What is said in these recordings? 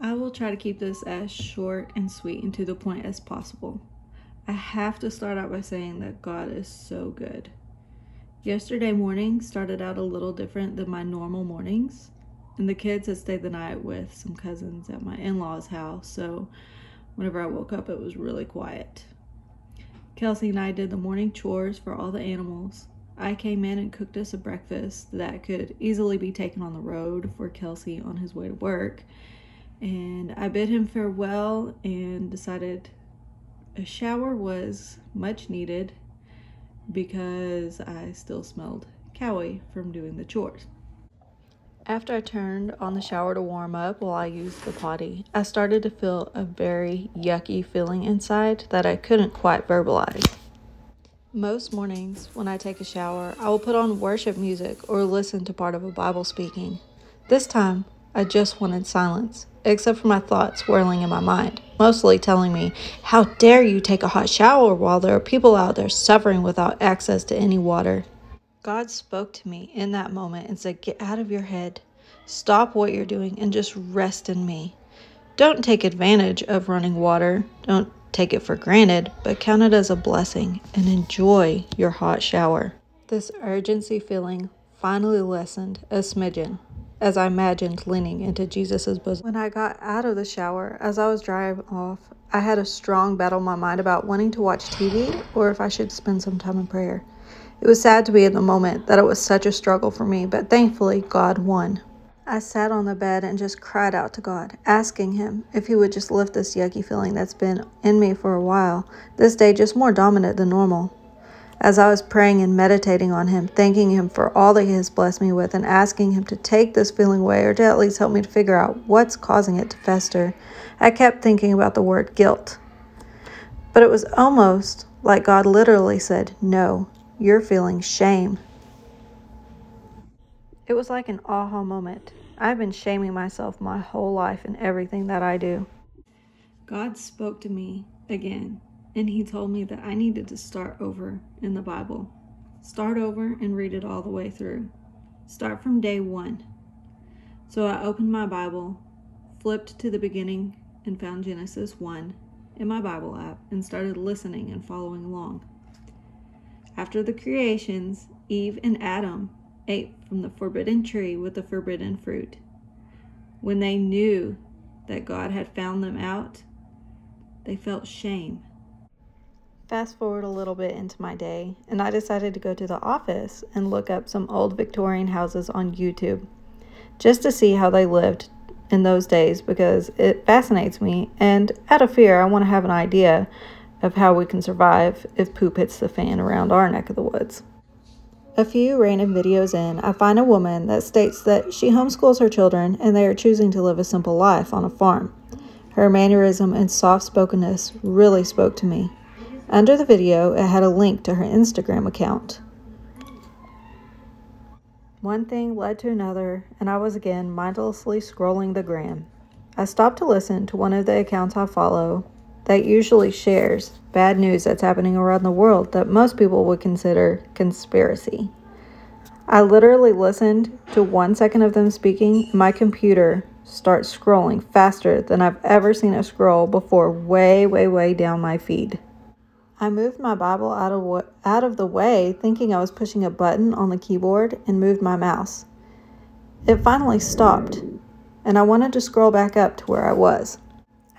I will try to keep this as short and sweet and to the point as possible. I have to start out by saying that God is so good. Yesterday morning started out a little different than my normal mornings, and the kids had stayed the night with some cousins at my in-laws' house, so whenever I woke up it was really quiet. Kelsey and I did the morning chores for all the animals. I came in and cooked us a breakfast that could easily be taken on the road for Kelsey on his way to work, and I bid him farewell and decided a shower was much needed because I still smelled cowy from doing the chores. After I turned on the shower to warm up while I used the potty, I started to feel a very yucky feeling inside that I couldn't quite verbalize. Most mornings when I take a shower, I will put on worship music or listen to part of a Bible speaking. This time, I just wanted silence, except for my thoughts whirling in my mind, mostly telling me, how dare you take a hot shower while there are people out there suffering without access to any water. God spoke to me in that moment and said, get out of your head, stop what you're doing, and just rest in me. Don't take advantage of running water, don't take it for granted, but count it as a blessing and enjoy your hot shower. This urgency feeling finally lessened a smidgen as I imagined leaning into Jesus' bosom. When I got out of the shower, as I was driving off, I had a strong battle in my mind about wanting to watch TV or if I should spend some time in prayer. It was sad to be in the moment that it was such a struggle for me, but thankfully God won. I sat on the bed and just cried out to God, asking him if he would just lift this yucky feeling that's been in me for a while, this day just more dominant than normal. As I was praying and meditating on him, thanking him for all that he has blessed me with and asking him to take this feeling away or to at least help me to figure out what's causing it to fester, I kept thinking about the word guilt. But it was almost like God literally said, no, you're feeling shame. It was like an aha moment. I've been shaming myself my whole life in everything that I do. God spoke to me again, and he told me that I needed to start over in the Bible. Start over and read it all the way through. Start from day 1. So I opened my Bible, flipped to the beginning, and found Genesis 1 in my Bible app and started listening and following along. After the creations, Eve and Adam ate from the forbidden tree with the forbidden fruit. When they knew that God had found them out, they felt shame. Fast forward a little bit into my day, and I decided to go to the office and look up some old Victorian houses on YouTube, just to see how they lived in those days because it fascinates me, and out of fear, I want to have an idea of how we can survive if poop hits the fan around our neck of the woods. A few random videos in, I find a woman that states that she homeschools her children and they are choosing to live a simple life on a farm. Her mannerism and soft-spokenness really spoke to me. Under the video, it had a link to her Instagram account. One thing led to another, and I was again mindlessly scrolling the gram. I stopped to listen to one of the accounts I follow that usually shares bad news that's happening around the world that most people would consider conspiracy. I literally listened to 1 second of them speaking, and my computer starts scrolling faster than I've ever seen it scroll before, way down my feed. I moved my Bible out of the way, thinking I was pushing a button on the keyboard, and moved my mouse. It finally stopped, and I wanted to scroll back up to where I was.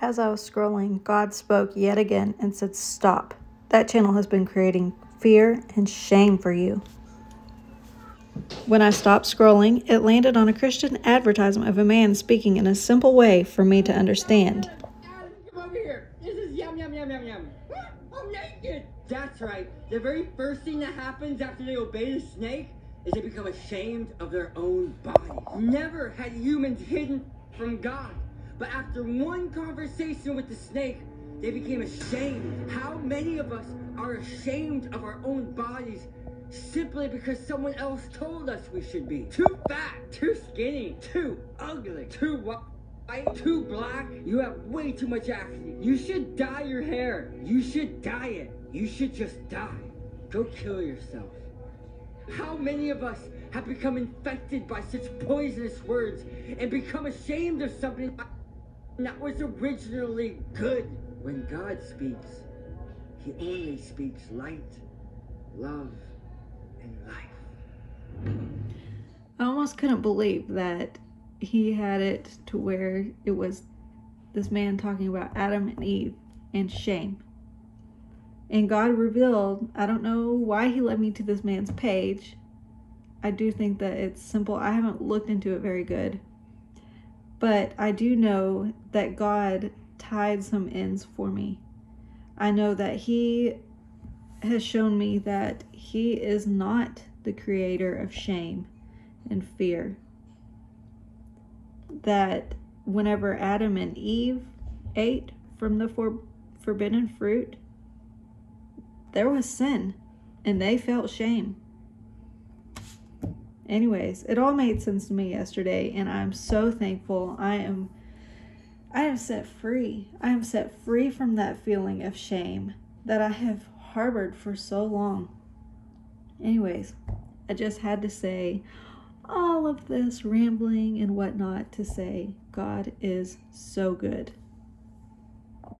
As I was scrolling, God spoke yet again and said, stop. That channel has been creating fear and shame for you. When I stopped scrolling, it landed on a Christian advertisement of a man speaking in a simple way for me to understand. Come over here. This is yum. I'm naked. That's right. The very first thing that happens after they obey the snake is they become ashamed of their own bodies. Never had humans hidden from God. But after one conversation with the snake, they became ashamed. How many of us are ashamed of our own bodies simply because someone else told us we should be? Too fat, too skinny, too ugly, too white, too black. You have way too much acne. You should dye your hair. You should dye it. You should just die. Go kill yourself. How many of us have become infected by such poisonous words and become ashamed of something that was originally good. When God speaks, he only speaks light, love, and life. I almost couldn't believe that he had it to where it was this man talking about Adam and Eve and shame. And God revealed, I don't know why he led me to this man's page. I do think that it's simple. I haven't looked into it very good. But I do know that God tied some ends for me. I know that he has shown me that he is not the creator of shame and fear. That whenever Adam and Eve ate from the forbidden fruit, there was sin and they felt shame. Anyways, it all made sense to me yesterday, and I'm so thankful. I am set free. I am set free from that feeling of shame that I have harbored for so long. Anyways, I just had to say all of this rambling and whatnot to say God is so good.